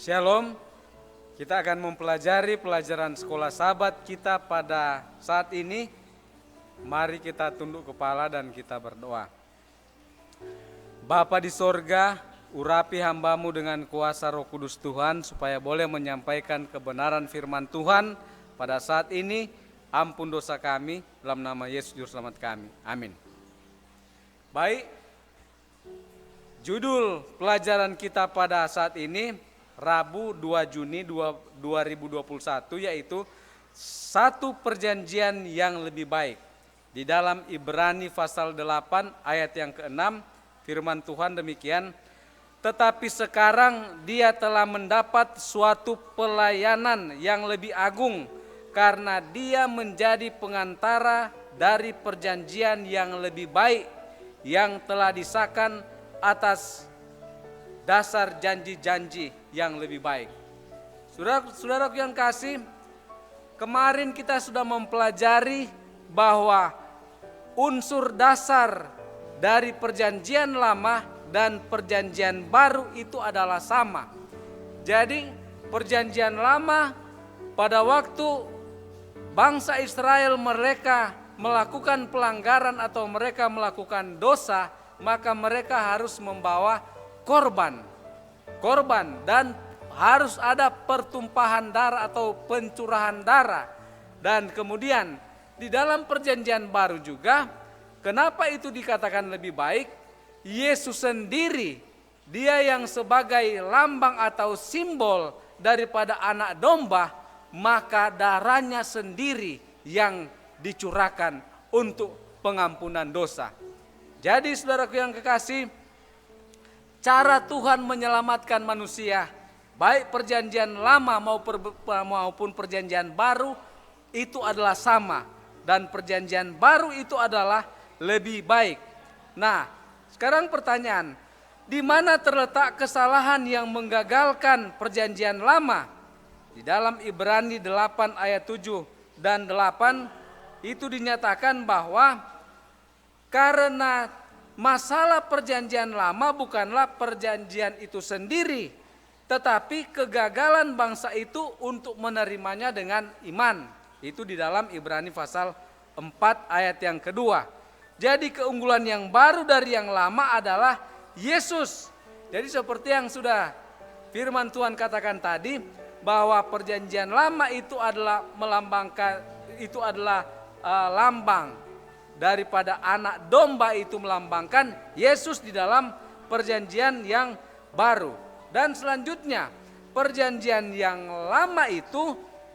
Shalom, kita akan mempelajari pelajaran sekolah sahabat kita pada saat ini. Mari kita tunduk kepala dan kita berdoa. Bapa di sorga, urapi hambamu dengan kuasa Roh Kudus Tuhan supaya boleh menyampaikan kebenaran firman Tuhan pada saat ini. Ampun dosa kami dalam nama Yesus Juru Selamat kami. Amin. Baik, judul pelajaran kita pada saat ini Rabu 2 Juni 2021 yaitu satu perjanjian yang lebih baik. Di dalam Ibrani pasal 8 ayat yang ke-6 firman Tuhan demikian, tetapi sekarang dia telah mendapat suatu pelayanan yang lebih agung karena dia menjadi pengantara dari perjanjian yang lebih baik yang telah disahkan atas dasar janji-janji yang lebih baik. Saudara-saudara yang kasih, kemarin kita sudah mempelajari bahwa unsur dasar dari perjanjian lama dan perjanjian baru itu adalah sama. Jadi perjanjian lama pada waktu bangsa Israel mereka melakukan pelanggaran atau mereka melakukan dosa, maka mereka harus membawa korban dan harus ada pertumpahan darah atau pencurahan darah. Dan kemudian di dalam perjanjian baru juga, kenapa itu dikatakan lebih baik? Yesus sendiri, dia yang sebagai lambang atau simbol daripada anak domba, maka darahnya sendiri yang dicurahkan untuk pengampunan dosa. Jadi saudaraku yang kekasih, cara Tuhan menyelamatkan manusia, baik perjanjian lama maupun perjanjian baru, itu adalah sama. Dan perjanjian baru itu adalah lebih baik. Nah, sekarang pertanyaan, di mana terletak kesalahan yang menggagalkan perjanjian lama? Di dalam Ibrani 8 ayat 7 dan 8 itu dinyatakan bahwa karena masalah perjanjian lama bukanlah perjanjian itu sendiri, tetapi kegagalan bangsa itu untuk menerimanya dengan iman. Itu di dalam Ibrani pasal 4 ayat yang kedua. Jadi keunggulan yang baru dari yang lama adalah Yesus. Jadi seperti yang sudah firman Tuhan katakan tadi, bahwa perjanjian lama itu adalah melambangkan, itu adalah lambang daripada anak domba, itu melambangkan Yesus di dalam perjanjian yang baru. Dan selanjutnya perjanjian yang lama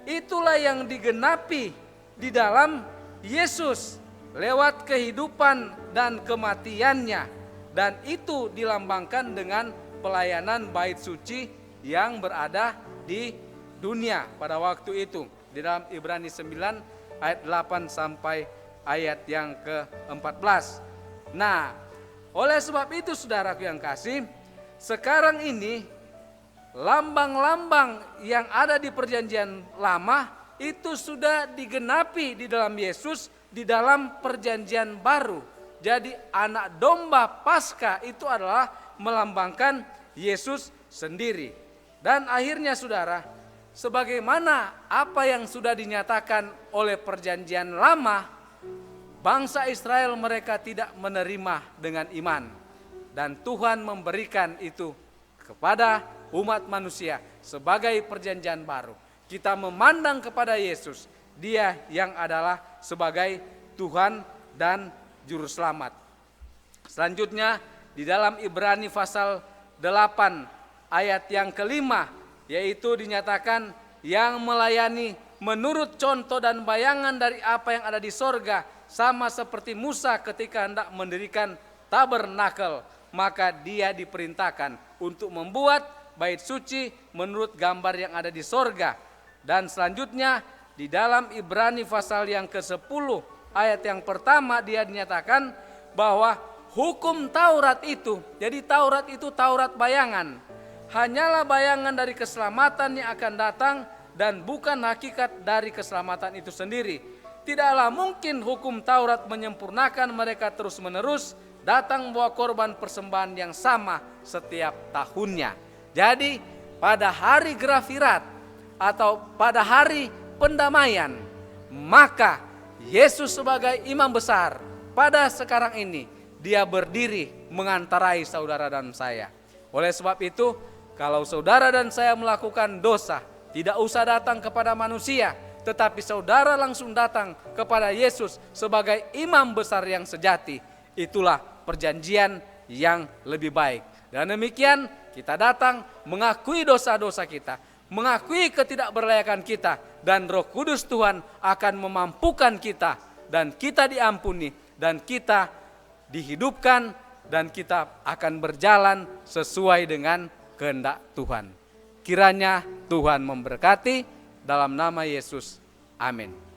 itulah yang digenapi di dalam Yesus lewat kehidupan dan kematiannya. Dan itu dilambangkan dengan pelayanan bait suci yang berada di dunia pada waktu itu. Di dalam Ibrani 9 ayat 8 sampai ayat yang ke-14. Nah, oleh sebab itu saudaraku yang kasih, sekarang ini lambang-lambang yang ada di perjanjian lama itu sudah digenapi di dalam Yesus di dalam perjanjian baru. Jadi anak domba Paskah itu adalah melambangkan Yesus sendiri. Dan akhirnya saudara, sebagaimana apa yang sudah dinyatakan oleh perjanjian lama, bangsa Israel mereka tidak menerima dengan iman. Dan Tuhan memberikan itu kepada umat manusia sebagai perjanjian baru. Kita memandang kepada Yesus, dia yang adalah sebagai Tuhan dan Juru Selamat. Selanjutnya di dalam Ibrani pasal 8 ayat yang kelima, yaitu dinyatakan yang melayani menurut contoh dan bayangan dari apa yang ada di sorga, sama seperti Musa ketika hendak mendirikan tabernakel, maka dia diperintahkan untuk membuat bait suci menurut gambar yang ada di sorga. Dan selanjutnya di dalam Ibrani pasal yang ke-10 ayat yang pertama, dia dinyatakan bahwa hukum Taurat itu, jadi Taurat itu Taurat bayangan, hanyalah bayangan dari keselamatan yang akan datang dan bukan hakikat dari keselamatan itu sendiri. Tidaklah mungkin hukum Taurat menyempurnakan mereka terus-menerus datang membawa korban persembahan yang sama setiap tahunnya. Jadi pada hari Gerafirat atau pada hari pendamaian, maka Yesus sebagai imam besar pada sekarang ini, dia berdiri mengantarai saudara dan saya. Oleh sebab itu, kalau saudara dan saya melakukan dosa, tidak usah datang kepada manusia, tetapi saudara langsung datang kepada Yesus sebagai imam besar yang sejati. Itulah perjanjian yang lebih baik. Dan demikian kita datang mengakui dosa-dosa kita, mengakui ketidakberlayakan kita, dan Roh Kudus Tuhan akan memampukan kita, dan kita diampuni, dan kita dihidupkan, dan kita akan berjalan sesuai dengan kehendak Tuhan. Kiranya Tuhan memberkati dalam nama Yesus. Amin.